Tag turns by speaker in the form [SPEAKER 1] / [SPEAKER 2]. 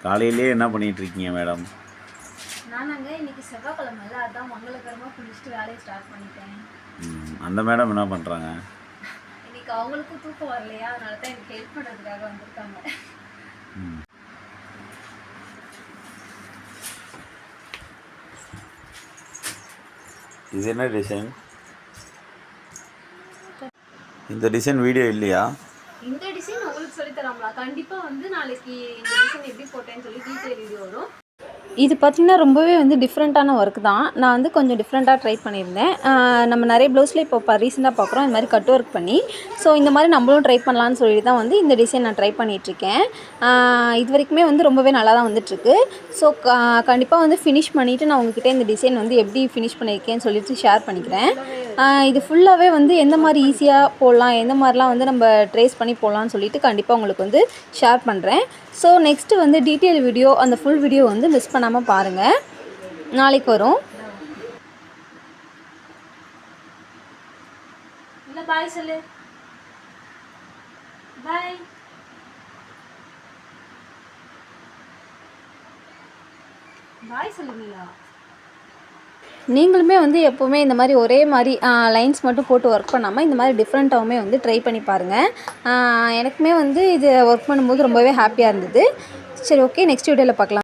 [SPEAKER 1] காலையிலே என்ன பண்ணிகிட்ருக்கீங்க மேடம்?
[SPEAKER 2] நானாங்க இன்னைக்கு செவ்வாய்க்கிழமைல அதான் மங்களகரமாக குளிச்சுட்டு வேலையை ஸ்டார்ட் பண்ணிட்டேன்.
[SPEAKER 1] அந்த மேடம் என்ன பண்ணுறாங்க?
[SPEAKER 2] இன்னைக்கு அவங்களுக்கும் தூக்கம் வரலையா, அதனால தான் எனக்கு ஹெல்ப் பண்ணுறதுக்காக வந்திருக்காங்க.
[SPEAKER 1] இது என்ன டிசைன்? இந்த டிசைன் வீடியோ இல்லையா?
[SPEAKER 2] இந்த டிசைன் உங்களுக்கு சொல்லித்தராங்களா? கண்டிப்பாக வந்து நாளைக்கு இந்த டிசைன் எப்படி போட்டேன்னு சொல்லி டீட்டெயில் வீடியோ வரும். இது பார்த்திங்கன்னா ரொம்பவே வந்து டிஃப்ரெண்ட்டான ஒர்க் தான். நான் வந்து கொஞ்சம் டிஃப்ரெண்ட்டாக ட்ரை பண்ணியிருந்தேன். நம்ம நிறைய ப்ளவுஸில் இப்போ ரீசெண்டாக பார்க்குறோம் இந்த மாதிரி கட் ஒர்க் பண்ணி. ஸோ இந்த மாதிரி நம்மளும் ட்ரை பண்ணலான்னு சொல்லி தான் வந்து இந்த டிசைன் நான் ட்ரை பண்ணிகிட்ருக்கேன். இது வரைக்குமே வந்து ரொம்பவே நல்லா தான் வந்துட்டுருக்கு. ஸோ கண்டிப்பாக வந்து ஃபினிஷ் பண்ணிவிட்டு நான் உங்ககிட்ட இந்த டிசைன் வந்து எப்படி ஃபினிஷ் பண்ணியிருக்கேன்னு சொல்லிட்டு ஷேர் பண்ணிக்கிறேன். இது ஃபுல்லாகவே வந்து எந்த மாதிரி ஈஸியாக போடலாம், எந்த மாதிரிலாம் வந்து நம்ம ட்ரேஸ் பண்ணி போடலான்னு சொல்லிட்டு கண்டிப்பாக உங்களுக்கு வந்து ஷேர் பண்ணுறேன். ஸோ நெக்ஸ்ட்டு வந்து டீட்டெயில் வீடியோ, அந்த ஃபுல் வீடியோ வந்து மிஸ் பண்ணாமல் பாருங்கள். நாளைக்கு வரும். இல்லை பாய் சொல்லு. பாய். பாய் சொல்லுங்களா? நீங்களுமே வந்து எப்போவுமே இந்த மாதிரி ஒரே மாதிரி லைன்ஸ் மட்டும் போட்டு ஒர்க் பண்ணாமல் இந்த மாதிரி டிஃப்ரெண்ட்டாகவுமே வந்து ட்ரை பண்ணி பாருங்கள். எனக்குமே வந்து இது ஒர்க் பண்ணும்போது ரொம்பவே ஹாப்பியாக இருந்தது. சரி, ஓகே, நெக்ஸ்ட் வீடியோவில் பார்க்கலாம்.